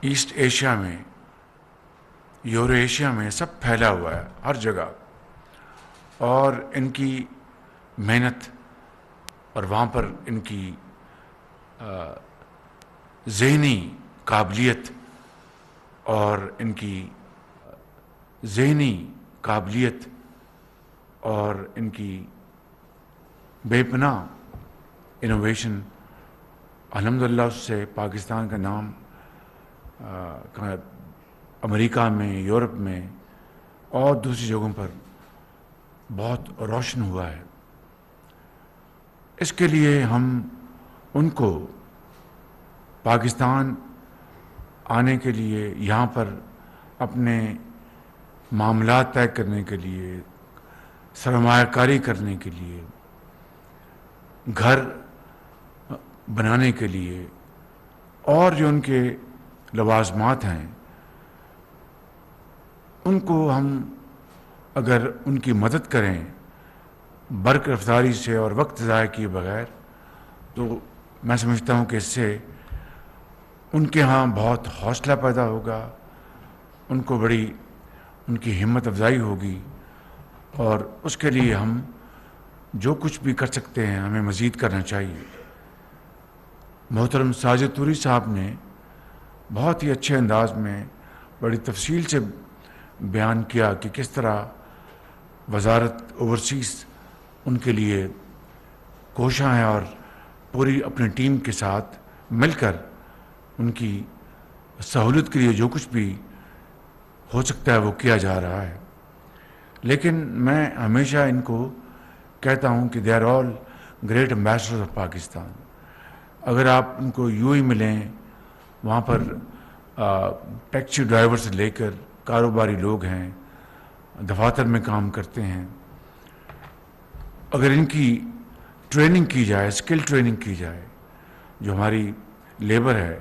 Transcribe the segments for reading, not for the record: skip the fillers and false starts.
Asset Asia میں، euro Asia میں سب پھیلا ہوا ہے ہر جگہ، اور ان کی محنت اور وہاں پر ان کی ذہنی قابلیت اور ان کی ذہنی قابلیت اور ان کی بے پناہ انوویشن، الحمدللہ اس سے پاکستان کا نام امریکہ میں، یورپ میں اور دوسری جگہوں پر بہت روشن ہوا ہے۔ اس کے لیے ہم ان کو پاکستان آنے کے لیے، یہاں پر اپنے معاملات طے کرنے کے لیے، سرمایہ کاری کرنے کے لیے، گھر بنانے کے لیے اور جو ان کے لوازمات ہیں، ان کو ہم اگر ان کی مدد کریں برق رفتاری سے اور وقت ضائع کیے بغیر، تو میں سمجھتا ہوں کہ اس سے ان کے ہاں بہت حوصلہ پیدا ہوگا، ان کو بڑی ان کی ہمت افزائی ہوگی، اور اس کے لیے ہم جو کچھ بھی کر سکتے ہیں ہمیں مزید کرنا چاہیے۔ محترم ساجد طوری صاحب نے بہت ہی اچھے انداز میں بڑی تفصیل سے بیان کیا کہ کس طرح وزارت اوورسیز ان کے لیے کوشاں ہے اور پوری اپنی ٹیم کے ساتھ مل کر ان کی سہولت کے لیے جو کچھ بھی ہو سکتا ہے وہ کیا جا رہا ہے۔ لیکن میں ہمیشہ ان کو کہتا ہوں کہ they are all great ambassadors of Pakistan. اگر آپ ان کو یوں ہی ملیں، وہاں پر ٹیکسی ڈرائیور سے لے کر کاروباری لوگ ہیں، دفاتر میں کام کرتے ہیں، اگر ان کی ٹریننگ کی جائے، اسکل ٹریننگ کی جائے، جو ہماری لیبر ہے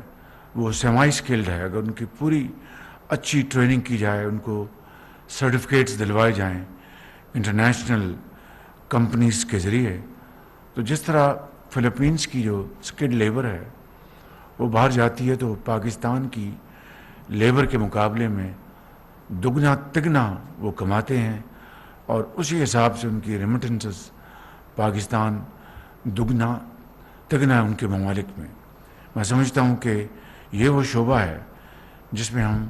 وہ سیمائی اسکلڈ ہے، اگر ان کی پوری اچھی ٹریننگ کی جائے، ان کو سرٹیفکیٹس دلوائے جائیں انٹرنیشنل کمپنیز کے ذریعے، تو جس طرح فلپینس کی جو اسکلڈ لیبر ہے وہ باہر جاتی ہے تو پاکستان کی لیبر کے مقابلے میں دگنا تگنا وہ کماتے ہیں، اور اسی حساب سے ان کی ریمیٹنسز پاکستان دگنا تگنا ان کے ممالک میں۔ میں سمجھتا ہوں کہ یہ وہ شعبہ ہے جس میں ہم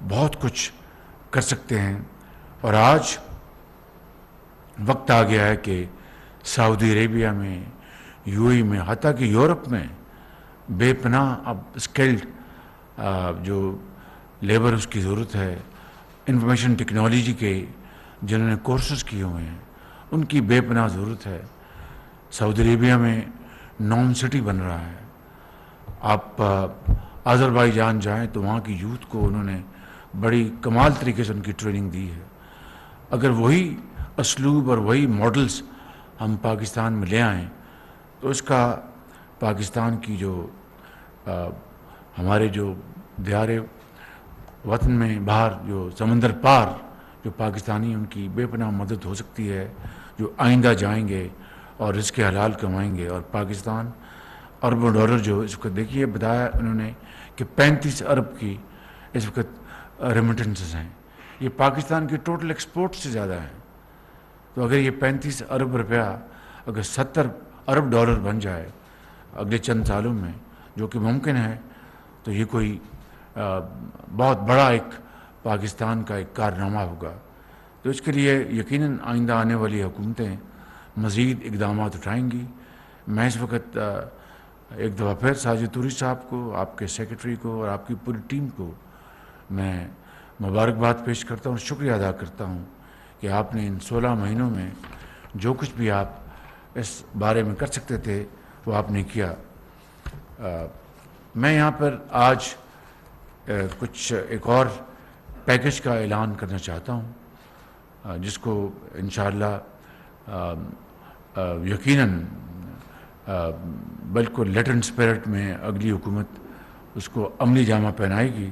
بہت کچھ کر سکتے ہیں، اور آج وقت آ گیا ہے کہ سعودی عربیہ میں، یو اے میں، حتیٰ کہ یورپ میں بے پناہ اب اسکلڈ جو لیبر اس کی ضرورت ہے، انفارمیشن ٹیکنالوجی کے جنہوں نے کورسز کیے ہوئے ہیں ان کی بے پناہ ضرورت ہے۔ سعودی عربیہ میں نون سٹی بن رہا ہے، آپ آذربائیجان جائیں تو وہاں کی یوتھ کو انہوں نے بڑی کمال طریقے سے ان کی ٹریننگ دی ہے۔ اگر وہی اسلوب اور وہی ماڈلز ہم پاکستان میں لے آئیں تو اس کا پاکستان کی جو ہمارے جو دیار وطن میں باہر جو سمندر پار جو پاکستانی ان کی بے پناہ مدد ہو سکتی ہے، جو آئندہ جائیں گے اور رزق حلال کمائیں گے، اور پاکستان اربوں ڈالر جو اس وقت دیکھیے بتایا انہوں نے کہ 35 ارب کی اس وقت ریمیٹنسز ہیں، یہ پاکستان کی ٹوٹل ایکسپورٹ سے زیادہ ہیں۔ تو اگر یہ 35 ارب روپیہ اگر 70 ارب ڈالر بن جائے اگلے چند سالوں میں، جو کہ ممکن ہے، تو یہ کوئی بہت بڑا ایک پاکستان کا ایک کارنامہ ہوگا۔ تو اس کے لیے یقیناً آئندہ آنے والی حکومتیں مزید اقدامات اٹھائیں گی۔ میں اس وقت ایک دفعہ پھر ساجد طوری صاحب کو، آپ کے سیکرٹری کو اور آپ کی پوری ٹیم کو میں مبارکباد پیش کرتا ہوں، شکریہ ادا کرتا ہوں کہ آپ نے ان 16 مہینوں میں جو کچھ بھی آپ اس بارے میں کر سکتے تھے وہ آپ نے کیا۔ میں یہاں پر آج کچھ ایک اور پیکج کا اعلان کرنا چاہتا ہوں، جس کو انشاءاللہ یقیناً بالکل لیٹن اسپرٹ میں اگلی حکومت اس کو عملی جامہ پہنائے گی۔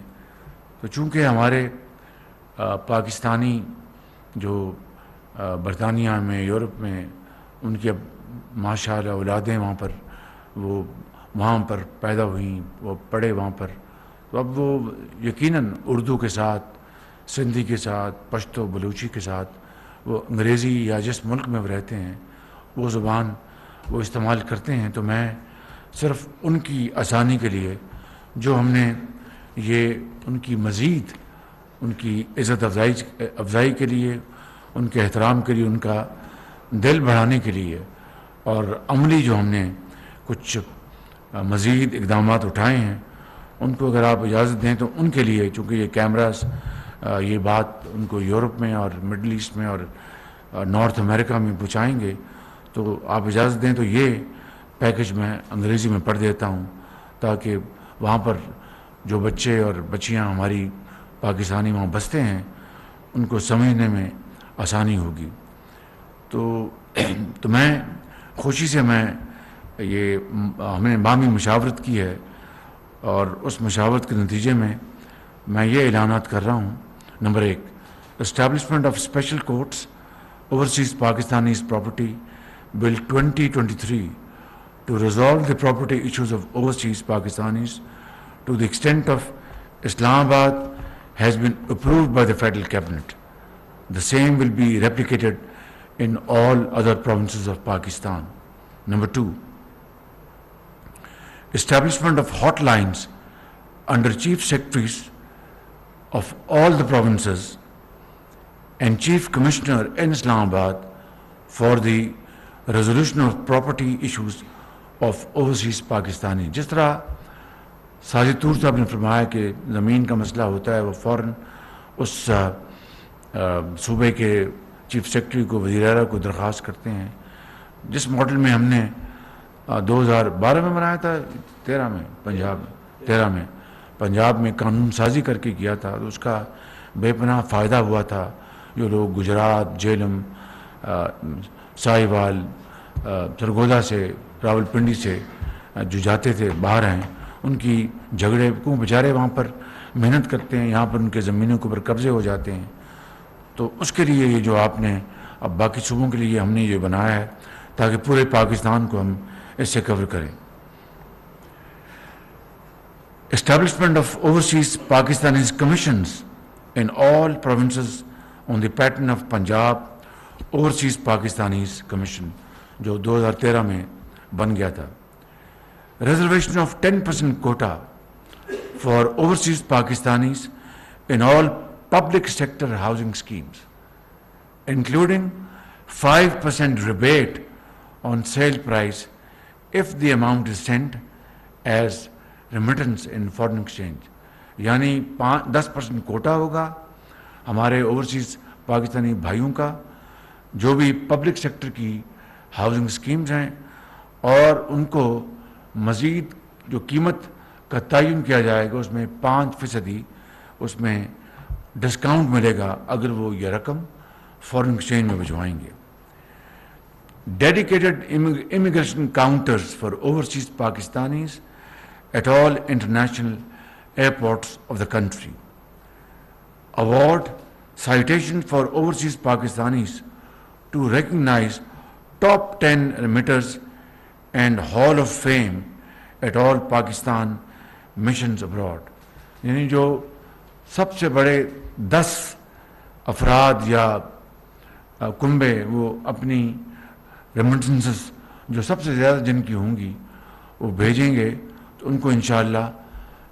تو چونکہ ہمارے پاکستانی جو برطانیہ میں، یورپ میں، ان کی اب ماشاءاللہ اولادیں وہاں پر وہ وہاں پر پیدا ہوئیں، وہ پڑھے وہاں پر، تو اب وہ یقیناً اردو کے ساتھ، سندھی کے ساتھ، پشتو بلوچی کے ساتھ، وہ انگریزی یا جس ملک میں وہ رہتے ہیں وہ زبان وہ استعمال کرتے ہیں. تو میں صرف ان کی آسانی کے لیے جو ہم نے یہ ان کی مزید ان کی عزت افزائی کے لیے، ان کے احترام کے لیے، ان کا دل بڑھانے کے لیے اور عملی جو ہم نے کچھ مزید اقدامات اٹھائے ہیں ان کو اگر آپ اجازت دیں تو ان کے لیے، چونکہ یہ کیمراز یہ بات ان کو یورپ میں اور مڈل ایسٹ میں اور نارتھ امریکہ میں پہنچائیں گے، تو آپ اجازت دیں تو یہ پیکج میں انگریزی میں پڑھ دیتا ہوں تاکہ وہاں پر جو بچے اور بچیاں ہماری پاکستانی وہاں بستے ہیں ان کو سمجھنے میں آسانی ہوگی. تو میں خوشی سے یہ ہم نے باہمی مشاورت کی ہے اور اس مشاورت کے نتیجے میں یہ اعلانات کر رہا ہوں. Number 1، establishment of special courts overseas Pakistanis property bill 2023 to resolve the property issues of overseas Pakistanis to the extent of Islamabad has been approved by the Federal Cabinet. The same will be replicated in all other provinces of Pakistan. Number 2, establishment of hotlines under Chief Secretaries of all the provinces and Chief Commissioner in Islamabad for the resolution of property issues of overseas Pakistani. جس طرح ساجد طور صاحب نے فرمایا کہ زمین کا مسئلہ ہوتا ہے وہ فوراً اس صوبے کے چیف سیکرٹری کو، وزیر اعلیٰ کو درخواست کرتے ہیں. جس ماڈل میں ہم نے 2012 میں بنایا تھا، 13 میں پنجاب میں قانون سازی کر کے کیا تھا، تو اس کا بے پناہ فائدہ ہوا تھا. جو لوگ گجرات، جہلم، ساہیوال، سرگودا سے، راول پنڈی سے جو جاتے تھے باہر ہیں، ان کی جھگڑے کیوں بیچارے وہاں پر محنت کرتے ہیں، یہاں پر ان کے زمینوں کے اوپر قبضے ہو جاتے ہیں. تو اس کے لیے یہ جو آپ نے اب باقی صوبوں کے لیے ہم نے یہ بنایا ہے تاکہ پورے پاکستان کو ہم اس سے کور کریں. Establishment of overseas Pakistanis commissions in all provinces on the pattern of Punjab overseas Pakistanis commission جو 2013 میں بن گیا تھا. Reservation of 10% quota for overseas Pakistanis in all public sector housing schemes including 5% rebate on sale price if the amount is sent as remittance in foreign exchange. یعنی 10% quota ہوگا ہمارے overseas Pakistani بھائیوں کا جو بھی پبلک سیکٹر کی ہاؤسنگ اسکیمز ہیں، اور ان کو مزید جو قیمت کا تعین کیا جائے گا اس میں 5% اس میں ڈسکاؤنٹ ملے گا اگر وہ یہ رقم فورن ایکسچینج میں بھجوائیں گے. Dedicated immigration counters for overseas Pakistanis at all international airports of the country. award citation for overseas Pakistanis to recognize top 10 remitters and Hall of Fame at all Pakistan missions abroad. یعنی جو سب سے بڑے 10 افراد یا کنبے وہ اپنی ریمیٹنسز جو سب سے زیادہ جن کی ہوں گی وہ بھیجیں گے تو ان کو انشاءاللہ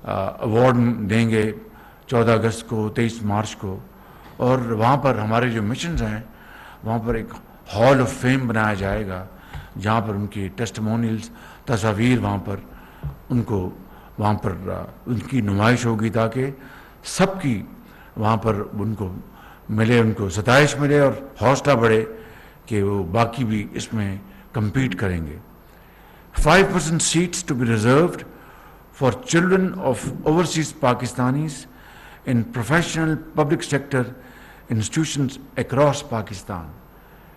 ایوارڈ دیں گے 14 اگست کو، 23 مارچ کو. اور وہاں پر ہمارے جو مشنز ہیں وہاں پر ایک ہال آف فیم بنایا جائے گا جہاں پر ان کی ٹیسٹمونیلز، تصاویر وہاں پر ان کی نمائش ہوگی تاکہ سب کی وہاں پر ان کو ملے، ان کو ستائش ملے اور حوصلہ بڑھے کہ وہ باقی بھی اس میں کمپیٹ کریں گے. 5% seats to be reserved for children of overseas Pakistanis in professional public sector institutions across Pakistan.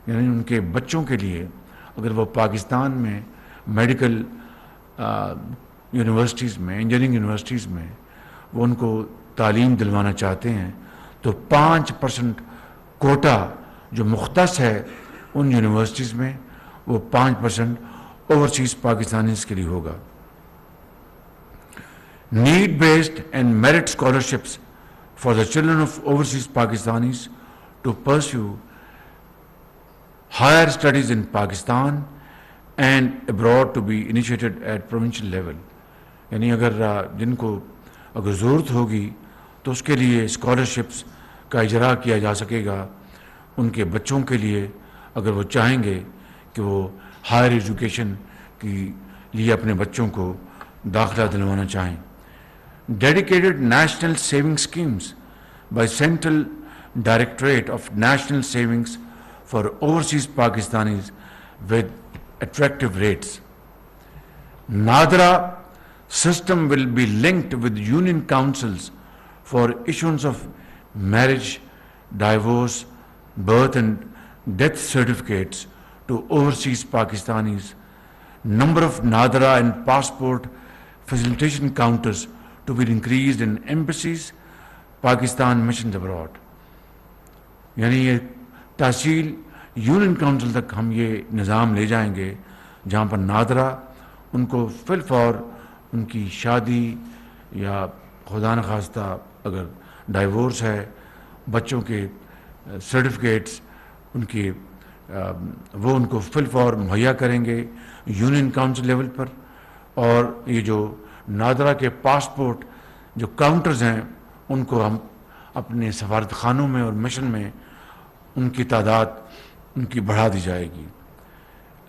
یعنی ان کے بچوں کے لیے اگر وہ پاکستان میں میڈیکل یونیورسٹیز میں، انجینئرنگ یونیورسٹیز میں وہ ان کو تعلیم دلوانا چاہتے ہیں تو 5% کوٹا جو مختص ہے ان یونیورسٹیز میں وہ 5% اوورسیز پاکستانیز کے لیے ہوگا. need-based and merit scholarships for the children of overseas Pakistanis to pursue higher studies in Pakistan and abroad to be initiated at provincial level. یعنی اگر جن کو اگر ضرورت ہوگی تو اس کے لیے اسکالرشپس کا اجرا کیا جا سکے گا ان کے بچوں کے لیے، اگر وہ چاہیں گے کہ وہ ہائر ایجوکیشن کی لیے اپنے بچوں کو داخلہ دلوانا چاہیں. Dedicated national saving schemes by central directorate of national savings for overseas Pakistanis with attractive rates. Nadra system will be linked with union councils for issuance of marriage, divorce, birth and death certificates to overseas Pakistanis. Number of Nadra and passport facilitation counters to be increased in embassies, Pakistan missions abroad. یعنی یہ تحصیل union council تک ہم یہ نظام لے جائیں گے جہاں پر نادرہ ان کو فی الفور ان کی شادی یا خدا نخواستہ اگر ڈائیورس ہے، بچوں کے سرٹیفکیٹس ان کی وہ ان کو فی الفور مہیا کریں گے یونین کونسل لیول پر. اور یہ جو نادرہ کے پاسپورٹ جو کاؤنٹرز ہیں ان کو ہم اپنے سفارت خانوں میں اور مشن میں ان کی تعداد ان کی بڑھا دی جائے گی.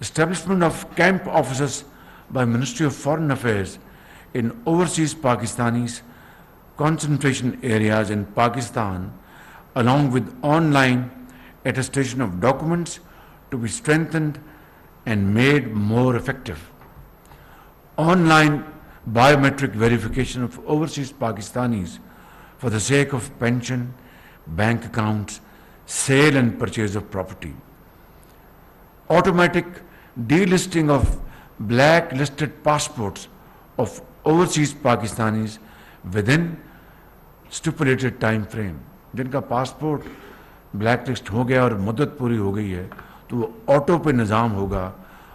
Establishment of camp offices by ministry of foreign affairs in overseas Pakistanis concentration areas in Pakistan along with online attestation of documents to be strengthened and made more effective. Online biometric verification of overseas Pakistanis for the sake of pension, bank accounts, sale and purchase of property. Automatic delisting of blacklisted passports of overseas Pakistanis within stipulated time frame. جن کا passport black list ہو گیا اور مدت پوری ہو گئی ہے تو وہ آٹو پہ نظام ہوگا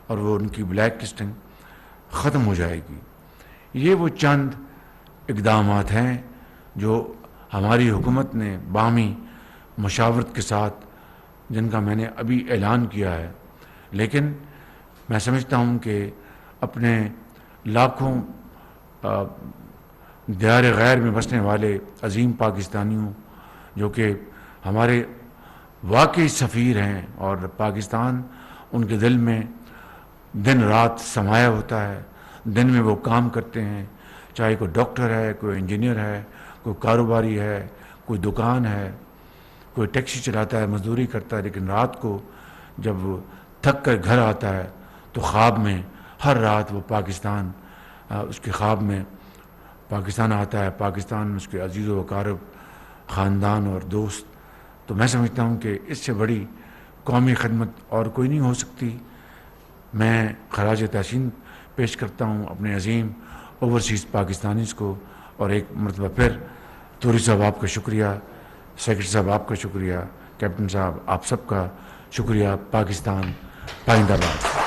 اور وہ ان کی بلیک لسٹنگ ختم ہو جائے گی. یہ وہ چند اقدامات ہیں جو ہماری حکومت نے باہمی مشاورت کے ساتھ جن کا میں نے ابھی اعلان کیا ہے. لیکن میں سمجھتا ہوں کہ اپنے لاکھوں دیار غیر میں بسنے والے عظیم پاکستانیوں جو کہ ہمارے واقعی سفیر ہیں اور پاکستان ان کے دل میں دن رات سمایا ہوتا ہے، دن میں وہ کام کرتے ہیں، چاہے کوئی ڈاکٹر ہے، کوئی انجینئر ہے، کوئی کاروباری ہے، کوئی دکان ہے، کوئی ٹیکسی چلاتا ہے، مزدوری کرتا ہے، لیکن رات کو جب تھک کر گھر آتا ہے تو خواب میں ہر رات وہ پاکستان اس کے خواب میں پاکستان آتا ہے، پاکستان میں اس کے عزیز و اقارب، خاندان اور دوست. تو میں سمجھتا ہوں کہ اس سے بڑی قومی خدمت اور کوئی نہیں ہو سکتی. میں خراج تحسین پیش کرتا ہوں اپنے عظیم اوورسیز پاکستانیز کو، اور ایک مرتبہ پھر توری صاحب آپ کا شکریہ، سیکرٹری صاحب آپ کا شکریہ، کیپٹن صاحب آپ سب کا شکریہ. پاکستان پائندہ باد.